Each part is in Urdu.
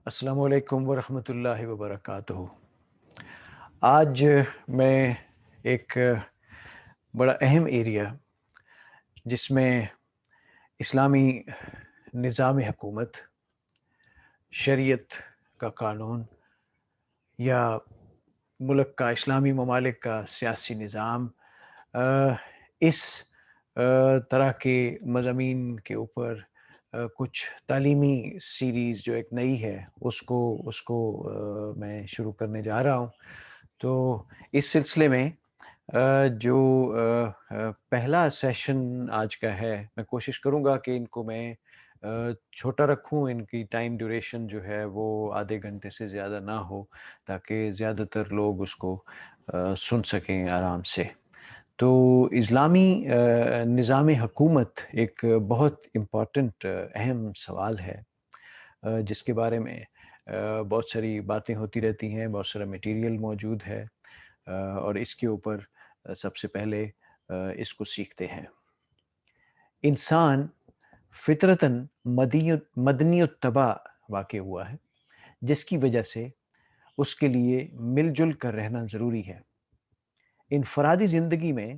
السلام علیکم ورحمۃ اللہ وبرکاتہ۔ آج میں ایک بڑا اہم ایریا جس میں اسلامی نظام حکومت، شریعت کا قانون یا ملک کا اسلامی ممالک کا سیاسی نظام، اس طرح کے مضامین کے اوپر کچھ تعلیمی سیریز جو ایک نئی ہے اس کو میں شروع کرنے جا رہا ہوں۔ تو اس سلسلے میں جو پہلا سیشن آج کا ہے، میں کوشش کروں گا کہ ان کو میں چھوٹا رکھوں، ان کی ٹائم ڈیوریشن جو ہے وہ آدھے گھنٹے سے زیادہ نہ ہو، تاکہ زیادہ تر لوگ اس کو سن سکیں آرام سے۔ تو اسلامی نظام حکومت ایک بہت امپورٹنٹ اہم سوال ہے، جس کے بارے میں بہت ساری باتیں ہوتی رہتی ہیں، بہت سارا میٹیریل موجود ہے، اور اس کے اوپر سب سے پہلے اس کو سیکھتے ہیں۔ انسان فطرتاً مدنی الطبع واقع ہوا ہے، جس کی وجہ سے اس کے لیے مل جل کر رہنا ضروری ہے۔ انفرادی زندگی میں،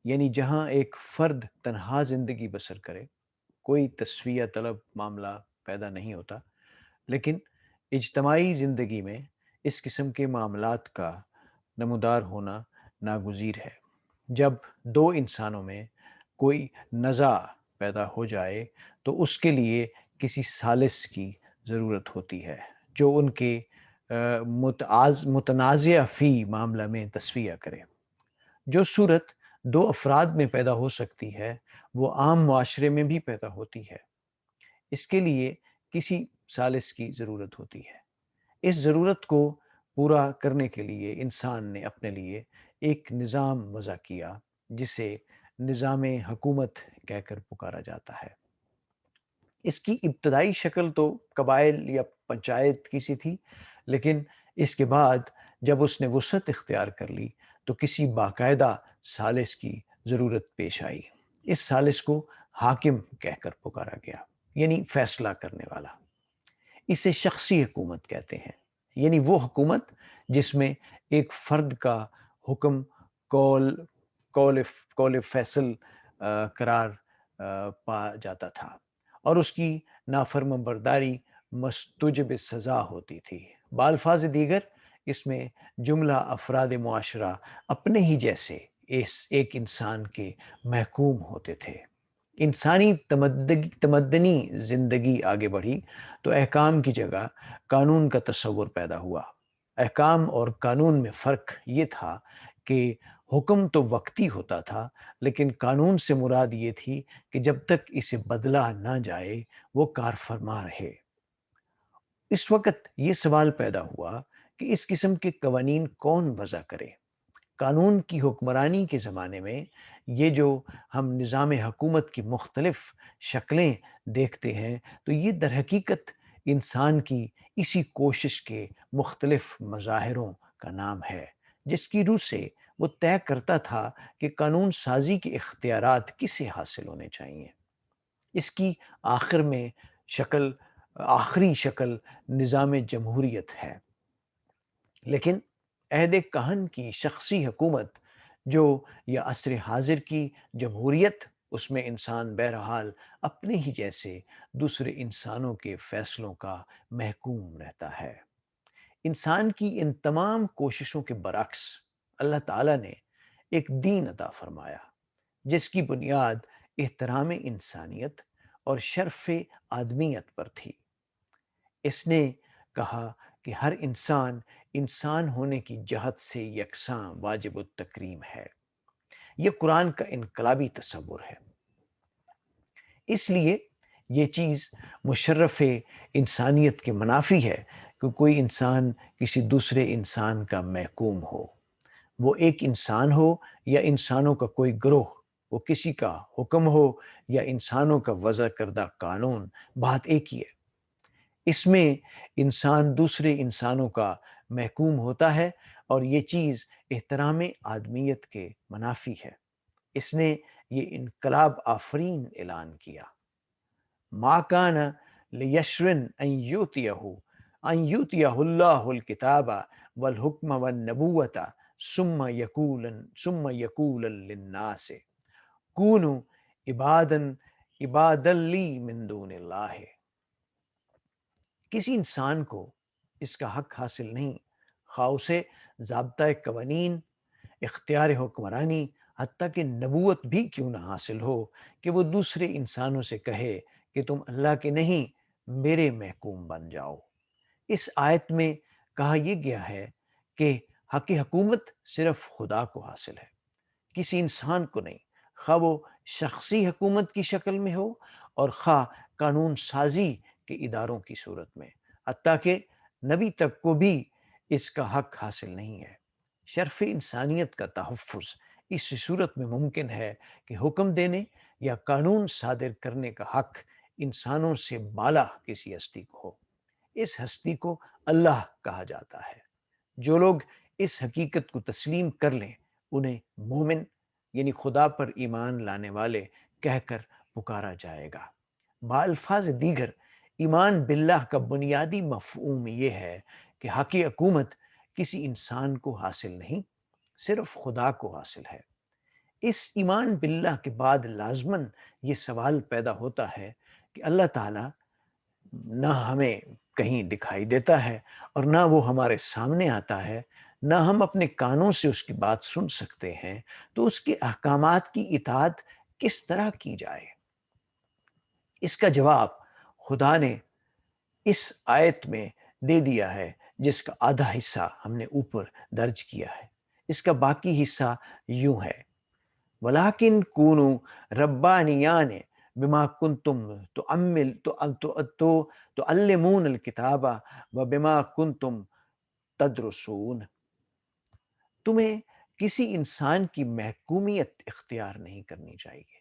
یعنی جہاں ایک فرد تنہا زندگی بسر کرے، کوئی تصفیہ طلب معاملہ پیدا نہیں ہوتا، لیکن اجتماعی زندگی میں اس قسم کے معاملات کا نمودار ہونا ناگزیر ہے۔ جب دو انسانوں میں کوئی نزاع پیدا ہو جائے تو اس کے لیے کسی ثالث کی ضرورت ہوتی ہے جو ان کے متنازع فی معاملہ میں تصفیہ کرے۔ جو صورت دو افراد میں پیدا ہو سکتی ہے وہ عام معاشرے میں بھی پیدا ہوتی ہے۔ اس کے لیے کسی ثالث کی ضرورت ہوتی ہے۔ اس ضرورت کو پورا کرنے کے لیے انسان نے اپنے لیے ایک نظام وضع کیا جسے نظام حکومت کہہ کر پکارا جاتا ہے۔ اس کی ابتدائی شکل تو قبائل یا پنچایت کی سی تھی، لیکن اس کے بعد جب اس نے وسعت اختیار کر لی تو کسی باقاعدہ ثالث کی ضرورت پیش آئی۔ اس ثالث کو حاکم کہہ کر پکارا گیا، یعنی فیصلہ کرنے والا۔ اسے شخصی حکومت کہتے ہیں، یعنی وہ حکومت جس میں ایک فرد کا حکم قول قول فیصل قرار پا جاتا تھا، اور اس کی نافرمان برداری مستوجب سزا ہوتی تھی۔ بالفاظ دیگر، اس میں جملہ افراد معاشرہ اپنے ہی جیسے ایک انسان کے محکوم ہوتے تھے۔ انسانی تمدنی زندگی آگے بڑھی تو احکام کی جگہ قانون کا تصور پیدا ہوا۔ احکام اور قانون میں فرق یہ تھا کہ حکم تو وقتی ہوتا تھا، لیکن قانون سے مراد یہ تھی کہ جب تک اسے بدلا نہ جائے وہ کار فرما رہے۔ اس وقت یہ سوال پیدا ہوا کہ اس قسم کے قوانین کون وضع کرے؟ قانون کی حکمرانی کے زمانے میں یہ جو ہم نظام حکومت کی مختلف شکلیں دیکھتے ہیں، تو یہ در حقیقت انسان کی اسی کوشش کے مختلف مظاہروں کا نام ہے، جس کی روح سے وہ طے کرتا تھا کہ قانون سازی کے اختیارات کسے حاصل ہونے چاہیے۔ اس کی آخری شکل نظام جمہوریت ہے۔ لیکن عہد کہن کی شخصی حکومت جو یا عصر حاضر کی جمہوریت، اس میں انسان بہرحال اپنے ہی جیسے دوسرے انسانوں کے فیصلوں کا محکوم رہتا ہے۔ انسان کی ان تمام کوششوں کے برعکس اللہ تعالیٰ نے ایک دین عطا فرمایا جس کی بنیاد احترام انسانیت اور شرف آدمیت پر تھی۔ اس نے کہا کہ ہر انسان انسان ہونے کی جہت سے یکساں واجب التکریم ہے۔ یہ قرآن کا انقلابی تصور ہے۔ اس لیے یہ چیز مشرف انسانیت کے منافی ہے کہ کوئی انسان کسی دوسرے انسان کا محکوم ہو۔ وہ ایک انسان ہو یا انسانوں کا کوئی گروہ، وہ کسی کا حکم ہو یا انسانوں کا وضع کردہ قانون، بات ایک ہی ہے۔ اس میں انسان دوسرے انسانوں کا محکوم ہوتا ہے، اور یہ چیز احترام آدمیت کے منافی ہے۔ اس نے یہ انقلاب آفرین اعلان کیا۔ ما کان لیشرن ان یؤتیہ ان یؤتیہ اللہ الکتاب والحکم والنبوۃ ثم یقول للناس کونوا عبادا لی من دون اللہ۔ کسی انسان کو اس کا حق حاصل نہیں، خواہ اسے ضابطۂ قوانین، اختیار حکمرانی، حتیٰ کہ نبوت بھی کیوں نہ حاصل ہو، کہ وہ دوسرے انسانوں سے کہے کہ تم اللہ کے نہیں میرے محکوم بن جاؤ۔ اس آیت میں کہا یہ گیا ہے کہ حق حکومت صرف خدا کو حاصل ہے، کسی انسان کو نہیں، خواہ وہ شخصی حکومت کی شکل میں ہو اور خواہ قانون سازی کے اداروں کی صورت میں، حتیٰ کہ نبی تک کو بھی اس کا حق حاصل نہیں ہے۔ شرف انسانیت کا تحفظ اس صورت میں ممکن ہے کہ حکم دینے یا قانون صادر کرنے کا حق انسانوں سے بالا کسی ہستی کو ہو۔ اس ہستی کو اللہ کہا جاتا ہے۔ جو لوگ اس حقیقت کو تسلیم کر لیں انہیں مومن یعنی خدا پر ایمان لانے والے کہہ کر پکارا جائے گا۔ بالفاظ دیگر ایمان باللہ کا بنیادی مفہوم یہ ہے کہ حق حکومت کسی انسان کو حاصل نہیں، صرف خدا کو حاصل ہے۔ اس ایمان باللہ کے بعد لازماً یہ سوال پیدا ہوتا ہے کہ اللہ تعالیٰ نہ ہمیں کہیں دکھائی دیتا ہے اور نہ وہ ہمارے سامنے آتا ہے، نہ ہم اپنے کانوں سے اس کی بات سن سکتے ہیں، تو اس کے احکامات کی اطاعت کس طرح کی جائے؟ اس کا جواب خدا نے اس آیت میں دے دیا ہے، جس کا آدھا حصہ ہم نے اوپر درج کیا ہے۔ اس کا باقی حصہ یوں ہے، وَلَٰكِن كُونُوا رَبَّانِيَّانِ بِمَا كُنتُمْ تُعَلِّمُونَ الْكِتَابَ وَبِمَا كُنتُمْ تَدْرُسُونَ۔ تمہیں کسی انسان کی محکومیت اختیار نہیں کرنی چاہیے،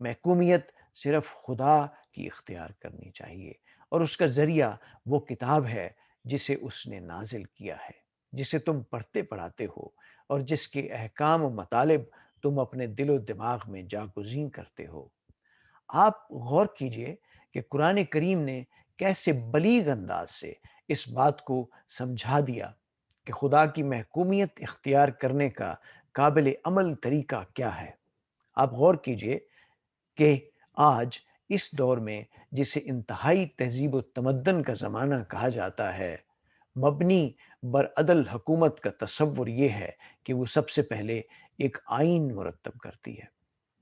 محکومیت صرف خدا کی اختیار کرنی چاہیے، اور اس کا ذریعہ وہ کتاب ہے جسے اس نے نازل کیا ہے، جسے تم پڑھتے پڑھاتے ہو اور جس کے احکام و مطالب تم اپنے دل و دماغ میں جاگزین کرتے ہو۔ آپ غور کیجئے کہ قرآن کریم نے کیسے بلیغ انداز سے اس بات کو سمجھا دیا کہ خدا کی محکومیت اختیار کرنے کا قابل عمل طریقہ کیا ہے۔ آپ غور کیجئے کہ آج اس دور میں جسے انتہائی تہذیب و تمدن کا زمانہ کہا جاتا ہے، مبنی بر عدل حکومت کا تصور یہ ہے کہ وہ سب سے پہلے ایک آئین مرتب کرتی ہے۔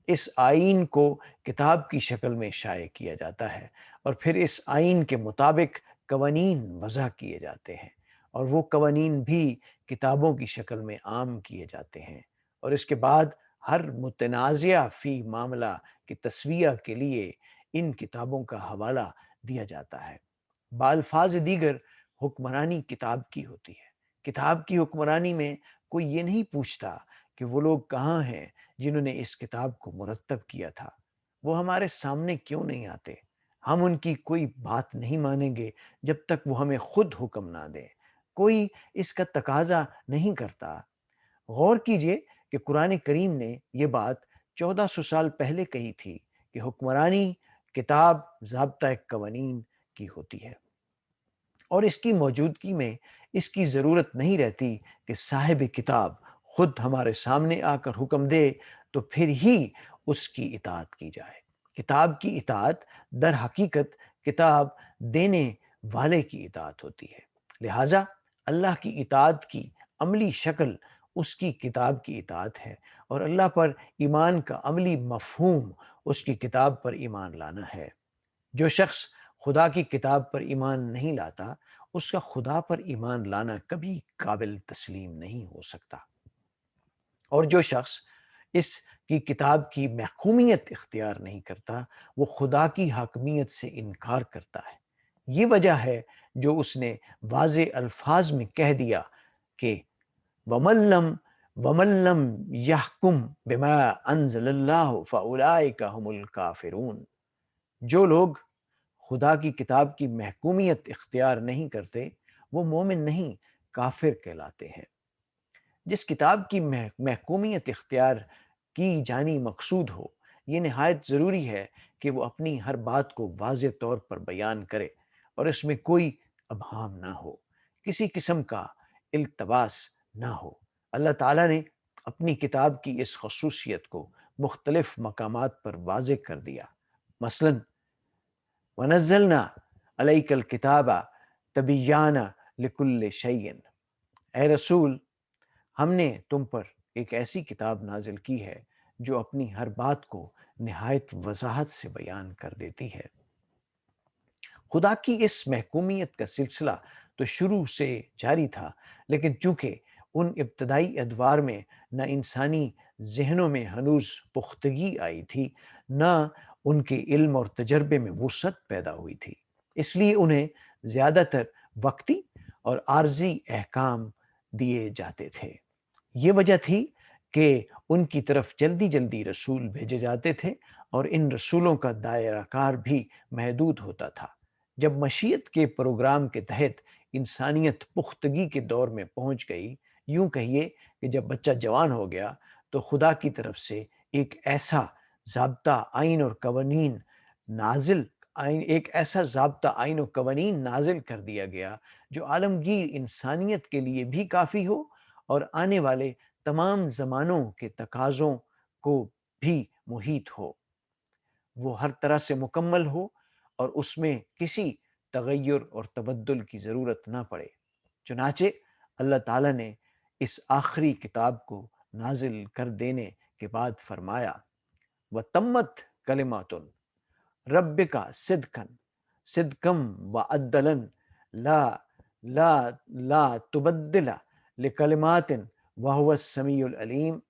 اس آئین کو کتاب کی شکل میں شائع کیا جاتا ہے اور پھر اس آئین کے مطابق قوانین وضع کیے جاتے ہیں، اور وہ قوانین بھی کتابوں کی شکل میں عام کیے جاتے ہیں، اور اس کے بعد ہر متنازعہ فی معاملہ کی تسویہ کے لیے ان کتابوں کا حوالہ دیا جاتا ہے۔ بالفاظ دیگر حکمرانی کتاب کی ہوتی ہے۔ کتاب کی حکمرانی میں کوئی یہ نہیں پوچھتا کہ وہ لوگ کہاں ہیں جنہوں نے اس کتاب کو مرتب کیا تھا، وہ ہمارے سامنے کیوں نہیں آتے؟ ہم ان کی کوئی بات نہیں مانیں گے جب تک وہ ہمیں خود حکم نہ دیں۔ کوئی اس کا تقاضا نہیں کرتا۔ غور کیجئے کہ قرآن کریم نے یہ بات 1400 سال پہلے کہی تھی کہ حکمرانی کتاب ضابطۂ قوانین کی ہوتی ہے، اور اس کی موجودگی میں اس کی ضرورت نہیں رہتی کہ صاحب کتاب خود ہمارے سامنے آ کر حکم دے تو پھر ہی اس کی اطاعت کی جائے۔ کتاب کی اطاعت در حقیقت کتاب دینے والے کی اطاعت ہوتی ہے۔ لہٰذا اللہ کی اطاعت کی عملی شکل اس کی کتاب کی اطاعت ہے، اور اللہ پر ایمان کا عملی مفہوم اس کی کتاب پر ایمان لانا ہے۔ جو شخص خدا کی کتاب پر ایمان نہیں لاتا، اس کا خدا پر ایمان لانا کبھی قابل تسلیم نہیں ہو سکتا۔ اور جو شخص اس کی کتاب کی محکومیت اختیار نہیں کرتا، وہ خدا کی حاکمیت سے انکار کرتا ہے۔ یہ وجہ ہے جو اس نے واضح الفاظ میں کہہ دیا کہ وَمَن لَّمْ يَحْكُم بِمَا أَنزَلَ اللَّهُ فَأُولَٰئِكَ هُمُ الْكَافِرُونَ۔ جو لوگ خدا کی کتاب کی محکومیت اختیار نہیں کرتے، وہ مومن نہیں، کافر کہلاتے ہیں۔ جس کتاب کی محکومیت اختیار کی جانی مقصود ہو، یہ نہایت ضروری ہے کہ وہ اپنی ہر بات کو واضح طور پر بیان کرے اور اس میں کوئی ابہام نہ ہو، کسی قسم کا التباس نہ ہو۔ اللہ تعالیٰ نے اپنی کتاب کی اس خصوصیت کو مختلف مقامات پر واضح کر دیا۔ مثلاً وَنَزَّلْنَا عَلَيْكَ الْكِتَابَ تَبِيَّانًا لِكُلِّ شَيْءٍ، اے رسول، ہم نے تم پر ایک ایسی کتاب نازل کی ہے جو اپنی ہر بات کو نہایت وضاحت سے بیان کر دیتی ہے۔ خدا کی اس محکومیت کا سلسلہ تو شروع سے جاری تھا، لیکن چونکہ ان ابتدائی ادوار میں نہ انسانی ذہنوں میں ہنوز پختگی آئی تھی، نہ ان کے علم اور تجربے میں وسعت پیدا ہوئی تھی، اس لیے انہیں زیادہ تر وقتی اور عارضی احکام دیے جاتے تھے۔ یہ وجہ تھی کہ ان کی طرف جلدی جلدی رسول بھیجے جاتے تھے اور ان رسولوں کا دائرہ کار بھی محدود ہوتا تھا۔ جب مشیت کے پروگرام کے تحت انسانیت پختگی کے دور میں پہنچ گئی، یوں کہیے کہ جب بچہ جوان ہو گیا، تو خدا کی طرف سے ایک ایسا ضابطہ آئین اور قوانین نازل کر دیا گیا جو عالمگیر انسانیت کے لیے بھی کافی ہو اور آنے والے تمام زمانوں کے تقاضوں کو بھی محیط ہو، وہ ہر طرح سے مکمل ہو اور اس میں کسی تغیر اور تبدل کی ضرورت نہ پڑے۔ چنانچہ اللہ تعالیٰ نے اس آخری کتاب کو نازل کر دینے کے بعد فرمایا، وَتَمَّتْ کَلِمَاتٌ رَبِّكَ صِدْقًا وَعَدْلًا لا تُبَدِّلَ لِکَلِمَاتٍ وَهُوَ السَّمِيعُ الْعَلِيمُ۔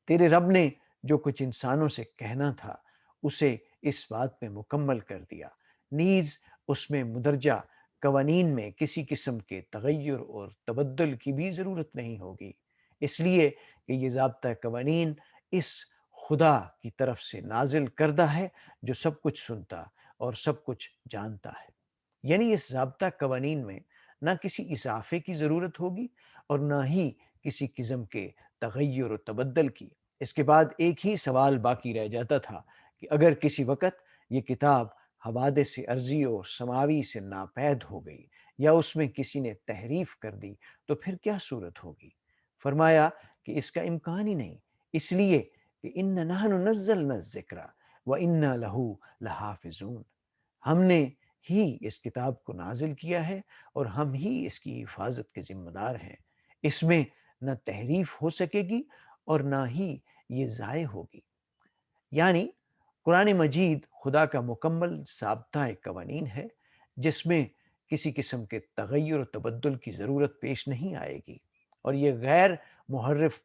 تیرے رب نے جو کچھ انسانوں سے کہنا تھا اسے اس بات میں مکمل کر دیا، نیز اس میں مدرجہ قوانین میں کسی قسم کے تغیر اور تبدل کی بھی ضرورت نہیں ہوگی، اس لیے کہ یہ ضابطہ قوانین اس خدا کی طرف سے نازل کردہ ہے جو سب کچھ سنتا اور سب کچھ جانتا ہے۔ یعنی اس ضابطہ قوانین میں نہ کسی اضافے کی ضرورت ہوگی اور نہ ہی کسی قسم کے تغیر و تبدل کی۔ اس کے بعد ایک ہی سوال باقی رہ جاتا تھا کہ اگر کسی وقت یہ کتاب حوادث ارضی اور سماوی سے ناپید ہو گئی یا اس میں کسی نے تحریف کر دی تو پھر کیا صورت ہوگی؟ فرمایا کہ اس کا امکان ہی نہیں، اس لیے کہ اِنَّا نَحْنُ نَزَّلْنَا الذِّکْرَ وَإِنَّا لَهُ لَحَافِظُونَ، ہم نے ہی اس کتاب کو نازل کیا ہے اور ہم ہی اس کی حفاظت کے ذمہ دار ہیں۔ اس میں نہ تحریف ہو سکے گی اور نہ ہی یہ ضائع ہوگی۔ یعنی قرآن مجید خدا کا مکمل ضابطہ قوانین ہے جس میں کسی قسم کے تغیر و تبدل کی ضرورت پیش نہیں آئے گی، اور یہ غیر محرف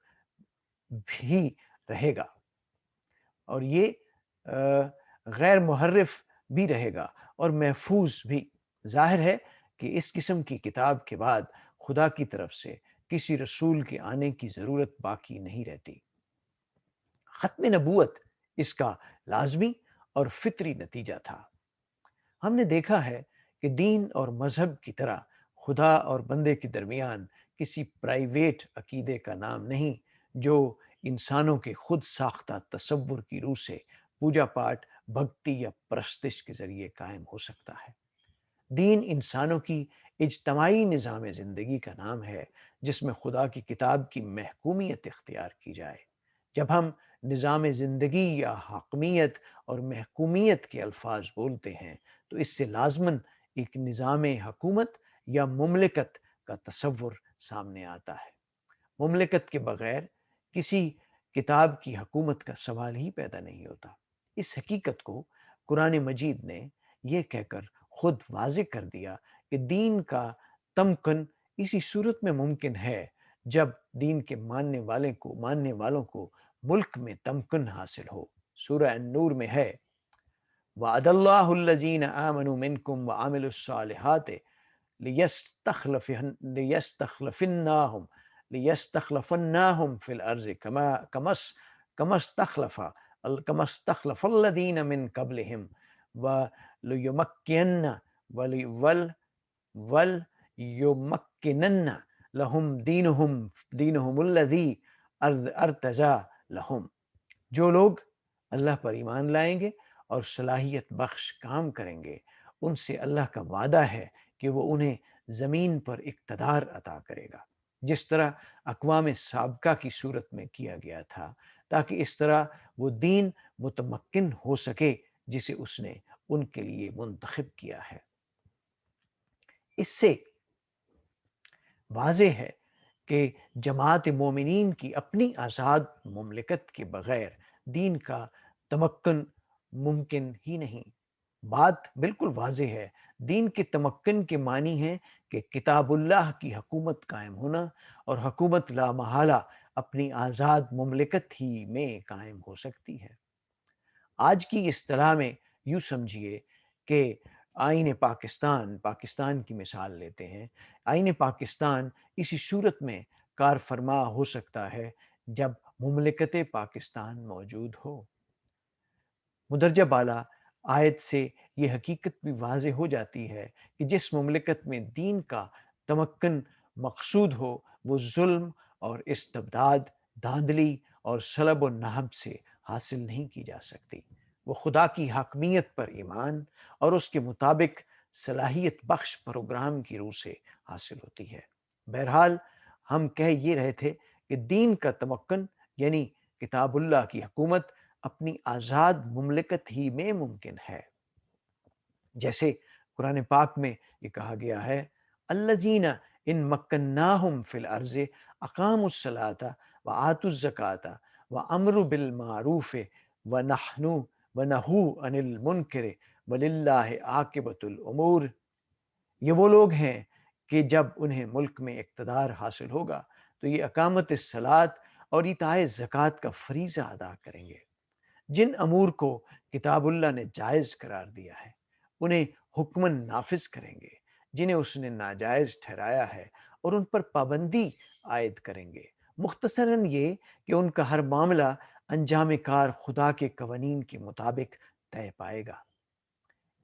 بھی رہے گا اور یہ غیر محرف بھی رہے گا اور محفوظ بھی۔ ظاہر ہے کہ اس قسم کی کتاب کے بعد خدا کی طرف سے کسی رسول کے آنے کی ضرورت باقی نہیں رہتی۔ ختم نبوت اس کا لازمی اور فطری نتیجہ تھا۔ ہم نے دیکھا ہے کہ دین اور مذہب کی طرح خدا اور بندے کے درمیان کسی پرائیویٹ عقیدے کا نام نہیں جو انسانوں کے خود ساختہ تصور کی روح سے پوجا پاٹ، بھکتی یا پرستش کے ذریعے قائم ہو سکتا ہے۔ دین انسانوں کی اجتماعی نظام زندگی کا نام ہے جس میں خدا کی کتاب کی محکومیت اختیار کی جائے۔ جب ہم نظام زندگی یا حاکمیت اور محکومیت کے الفاظ بولتے ہیں تو اس سے لازماً ایک نظام حکومت یا مملکت کا تصور سامنے آتا ہے۔ مملکت کے بغیر کسی کتاب کی حکومت کا سوال ہی پیدا نہیں ہوتا۔ اس حقیقت کو قرآن مجید نے یہ کہہ کر خود واضح کر دیا کہ دین کا تمکن اسی صورت میں ممکن ہے جب دین کے ماننے والوں کو ملک میں تمکن حاصل ہو۔ سورہ النور میں ہے، وَعَدَ اللَّهُ الَّذِينَ آمَنُوا مِنْكُمْ وَعَمِلُوا الصَّالِحَاتِ لِيَسْتَخْلَفَنَّهُمْ فِي الْأَرْضِ كَمَا اسْتَخْلَفَ الَّذِينَ مِنْ قَبْلِهِمْ وَلْيُمَكِّنَنَّ لَهُمْ دِينُهُمُ الَّذِي ارْتَضَىٰ لَهُمْ۔ جو لوگ اللہ پر ایمان لائیں گے اور صلاحیت بخش کام کریں گے ان سے اللہ کا وعدہ ہے کہ وہ انہیں زمین پر اقتدار عطا کرے گا، جس طرح اقوام سابقہ کی صورت میں کیا گیا تھا، تاکہ اس طرح وہ دین متمکن ہو سکے جسے اس نے ان کے لیے منتخب کیا ہے۔ اس سے واضح ہے کہ جماعت مومنین کی اپنی آزاد مملکت کے بغیر دین کا تمکن ممکن ہی نہیں۔ بات بالکل واضح ہے، دین کے تمکن کے معنی ہے کہ کتاب اللہ کی حکومت قائم ہونا، اور حکومت لا محالہ اپنی آزاد مملکت ہی میں قائم ہو سکتی ہے۔ آج کی اصطلاح میں یوں سمجھیے کہ آئین پاکستان کی مثال لیتے ہیں۔ آئین پاکستان اسی صورت میں کار فرما ہو سکتا ہے جب مملکت پاکستان موجود ہو۔ مدرجہ بالا آیت سے یہ حقیقت بھی واضح ہو جاتی ہے کہ جس مملکت میں دین کا تمکن مقصود ہو، وہ ظلم اور استبداد، دھاندلی اور سلب و نہب سے حاصل نہیں کی جا سکتی۔ وہ خدا کی حاکمیت پر ایمان اور اس کے مطابق صلاحیت بخش پروگرام کی روح سے حاصل ہوتی ہے۔ بہرحال ہم کہہ یہ رہے تھے کہ دین کا تمکن یعنی کتاب اللہ کی حکومت اپنی آزاد مملکت ہی میں ممکن ہے، جیسے قرآن پاک میں یہ کہا گیا ہے، الذین ان مکناہم فی الارض اقاموا الصلاۃ وآتوا الزکاۃ وامروا بالمعروف ونہوا عن المنکر وللہ عاقبۃ الامور۔ یہ وہ لوگ ہیں کہ جب انہیں ملک میں اقتدار حاصل ہوگا تو یہ اقامت الصلاۃ اور ایتاء زکوٰۃ کا فریضہ ادا کریں گے۔ جن امور کو کتاب اللہ نے جائز قرار دیا ہے انہیں حکمن نافذ کریں گے، جنہیں اس نے ناجائز ٹھہرایا ہے اور ان پر پابندی عائد کریں گے۔ مختصراً یہ کہ ان کا ہر معاملہ انجام کار خدا کے قوانین کے مطابق طے پائے گا۔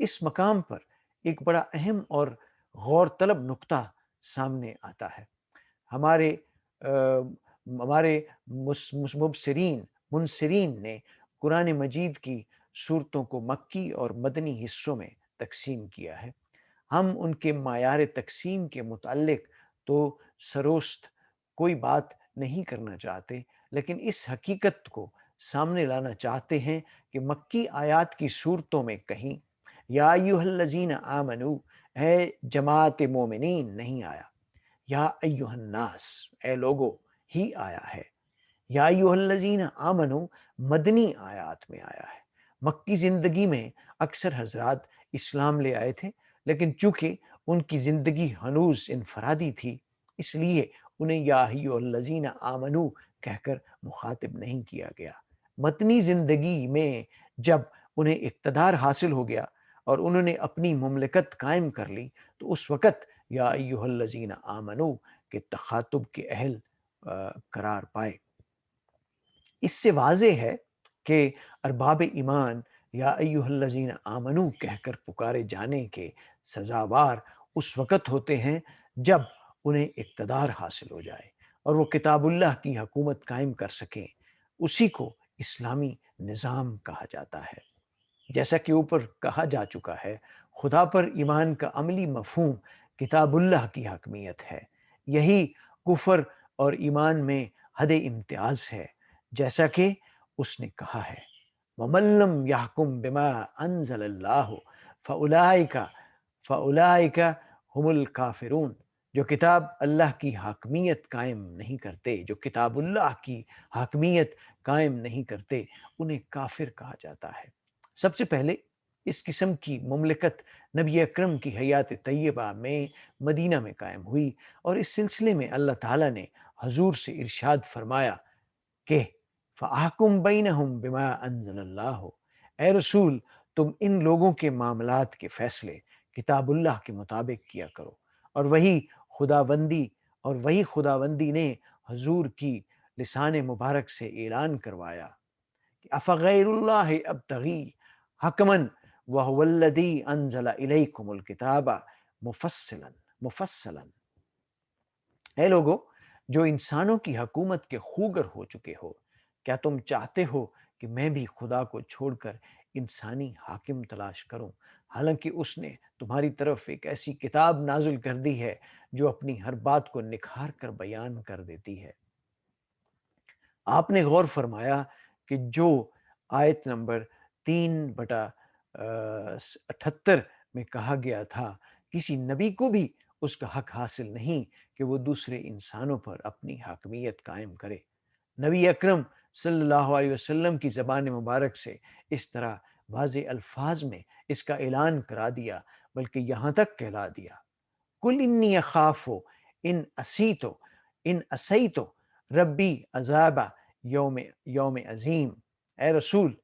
اس مقام پر ایک بڑا اہم اور غور طلب نقطہ سامنے آتا ہے۔ ہمارے منصرین نے قرآن مجید کی صورتوں کو مکی اور مدنی حصوں میں تقسیم کیا ہے۔ ہم ان کے معیار تقسیم کے متعلق تو سروست کوئی بات نہیں کرنا چاہتے، لیکن اس حقیقت کو سامنے لانا چاہتے ہیں کہ مکی آیات کی صورتوں میں کہیں یا ایھا الذین آمنو، اے جماعت مومنین نہیں آیا، یا ایھا الناس، اے لوگو ہی آیا ہے۔ یا ایھا الذین آمنو مدنی آیات میں آیا ہے۔ مکی زندگی میں اکثر حضرات اسلام لے آئے تھے، لیکن چونکہ ان کی زندگی ہنوز انفرادی تھی، اس لیے انہیں یا ایھا الذین آمنو کہہ کر مخاطب نہیں کیا گیا۔ مدنی زندگی میں جب انہیں اقتدار حاصل ہو گیا اور انہوں نے اپنی مملکت قائم کر لی تو اس وقت یا ایھا الذین آمنو کے تخاطب کے اہل قرار پائے۔ اس سے واضح ہے کہ ارباب ایمان یا ایھا الذین آمنو کہہ کر پکارے جانے کے سزاوار اس وقت ہوتے ہیں جب انہیں اقتدار حاصل ہو جائے اور وہ کتاب اللہ کی حکومت قائم کر سکیں۔ اسی کو اسلامی نظام کہا جاتا ہے۔ جیسا کہ اوپر کہا جا چکا ہے، خدا پر ایمان کا عملی مفہوم کتاب اللہ کی حاکمیت ہے۔ یہی کفر اور ایمان میں حد امتیاز ہے، جیسا کہ اس نے کہا ہے، وَمَن لَّمْ يَحْكُم بِمَا أَنزَلَ اللَّهُ فَأُولَٰئِكَ هُمُ الْكَافِرُونَ۔ جو کتاب اللہ کی حاکمیت قائم نہیں کرتے، جو کتاب اللہ کی حاکمیت قائم نہیں کرتے، انہیں کافر کہا جاتا ہے۔ سب سے پہلے اس قسم کی مملکت نبی اکرم کی حیات طیبہ میں مدینہ میں قائم ہوئی، اور اس سلسلے میں اللہ تعالیٰ نے حضور سے ارشاد فرمایا کہ فَأَحْكُم بَيْنَهُم بِمَا أَنزَلَ اللَّهُ، اے رسول تم ان لوگوں کے معاملات کے فیصلے کتاب اللہ کے مطابق کیا کرو۔ اور وہی خداوندی نے حضور کی لسان مبارک سے اعلان کروایا کہ افغیر اللہ ابتغی حکما وہو الذی انزل الیکم الکتاب مفصلا۔ اے لوگو جو انسانوں کی حکومت کے خوگر ہو چکے ہو، کیا تم چاہتے ہو کہ میں بھی خدا کو چھوڑ کر انسانی حاکم تلاش کروں، حالانکہ اس نے تمہاری طرف ایک ایسی کتاب نازل کر دی ہے جو اپنی ہر بات کو نکھار کر بیان کر دیتی ہے۔ آپ نے غور فرمایا کہ جو آیت نمبر 3/78 میں کہا گیا تھا، کسی نبی کو بھی اس کا حق حاصل نہیں کہ وہ دوسرے انسانوں پر اپنی حاکمیت قائم کرے۔ نبی اکرم صلی اللہ علیہ وسلم کی زبان مبارک سے اس طرح واضح الفاظ میں اس کا اعلان کرا دیا، بلکہ یہاں تک کہلا دیا، کل انی اخافو ان اسیتو ان اسیتو ربی عذاب یوم عظیم۔ اے رسول،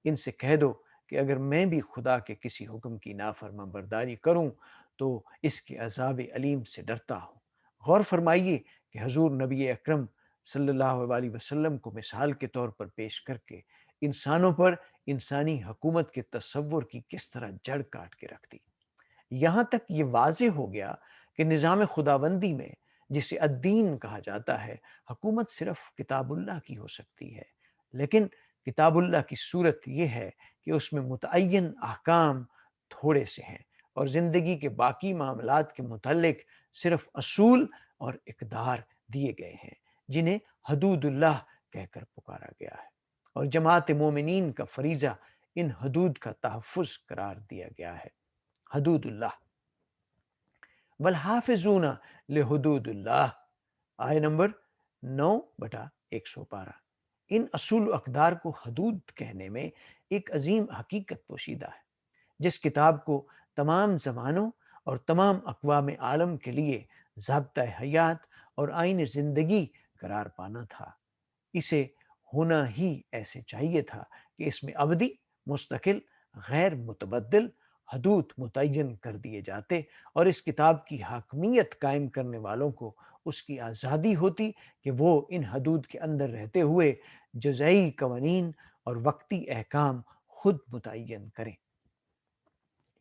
ان سے کہہ دو کہ اگر میں بھی خدا کے کسی حکم کی نافرمان برداری کروں تو اس کے عذاب علیم سے ڈرتا ہوں۔ غور فرمائیے کہ حضور نبی اکرم صلی اللہ علیہ وسلم کو مثال کے طور پر پیش کر کے انسانوں پر انسانی حکومت کے تصور کی کس طرح جڑ کاٹ کے رکھ دی۔ یہاں تک یہ واضح ہو گیا کہ نظام خداوندی میں، جسے الدین کہا جاتا ہے، حکومت صرف کتاب اللہ کی ہو سکتی ہے، لیکن کتاب اللہ کی صورت یہ ہے کہ اس میں متعین احکام تھوڑے سے ہیں اور زندگی کے باقی معاملات کے متعلق صرف اصول اور اقدار دیے گئے ہیں جنہیں حدود اللہ کہہ کر پکارا گیا ہے، اور جماعت مومنین کا فریضہ ان حدود کا تحفظ قرار دیا گیا ہے۔ حدود اللہ والحافظون لحدود اللہ، آئے نمبر 9/112۔ ان اصول و اقدار کو حدود کہنے میں ایک عظیم حقیقت پوشیدہ ہے۔ جس کتاب کو تمام زمانوں اور تمام اقوام عالم کے لیے ضابطہ حیات اور آئین زندگی قرار پانا تھا، اسے ہونا ہی ایسے چاہیے تھا کہ اس میں ابدی، مستقل، غیر متبدل حدود متعین کر دیے جاتے، اور اس کتاب کی حاکمیت قائم کرنے والوں کو اس کی آزادی ہوتی کہ وہ ان حدود کے اندر رہتے ہوئے جزئی قوانین اور وقتی احکام خود متعین کریں۔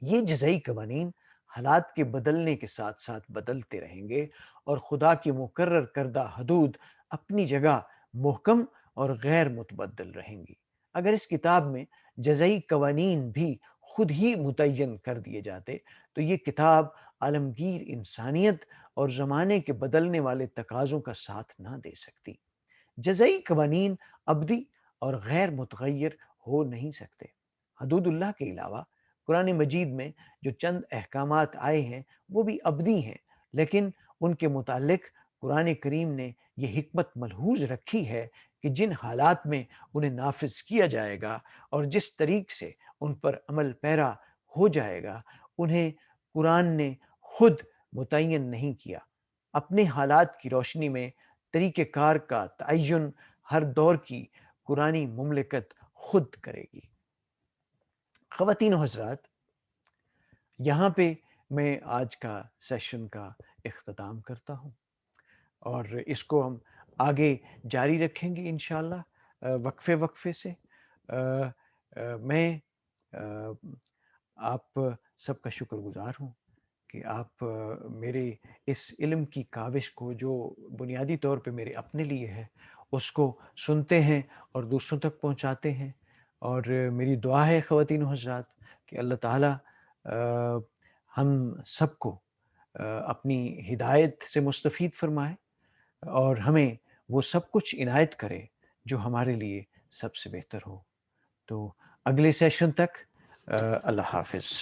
یہ جزئی قوانین حالات کے بدلنے کے ساتھ ساتھ بدلتے رہیں گے، اور خدا کی مقرر کردہ حدود اپنی جگہ محکم اور غیر متبدل رہیں گی۔ اگر اس کتاب میں جزئی قوانین بھی خود ہی متعین کر دیے جاتے تو یہ کتاب عالمگیر انسانیت اور زمانے کے بدلنے والے تقاضوں کا ساتھ نہ دے سکتی۔ جزئی قوانین ابدی اور غیر متغیر ہو نہیں سکتے۔ حدود اللہ کے علاوہ قرآن مجید میں جو چند احکامات آئے ہیں وہ بھی ابدی ہیں، لیکن ان کے متعلق قرآن کریم نے یہ حکمت ملحوظ رکھی ہے کہ جن حالات میں انہیں نافذ کیا جائے گا اور جس طریق سے ان پر عمل پیرا ہو جائے گا، انہیں قرآن نے خود متعین نہیں کیا۔ اپنے حالات کی روشنی میں طریقہ کار کا تعین ہر دور کی قرآنی مملکت خود کرے گی۔ خواتین و حضرات، یہاں پہ میں آج کا سیشن کا اختتام کرتا ہوں، اور اس کو ہم آگے جاری رکھیں گے انشاءاللہ وقفے وقفے سے۔ میں آپ سب کا شکر گزار ہوں کہ آپ میرے اس علم کی کاوش کو، جو بنیادی طور پہ میرے اپنے لیے ہے، اس کو سنتے ہیں اور دوسروں تک پہنچاتے ہیں۔ اور میری دعا ہے خواتین و حضرات کہ اللہ تعالیٰ ہم سب کو اپنی ہدایت سے مستفید فرمائے اور ہمیں وہ سب کچھ عنایت کرے جو ہمارے لیے سب سے بہتر ہو۔ تو اگلے سیشن تک اللہ حافظ۔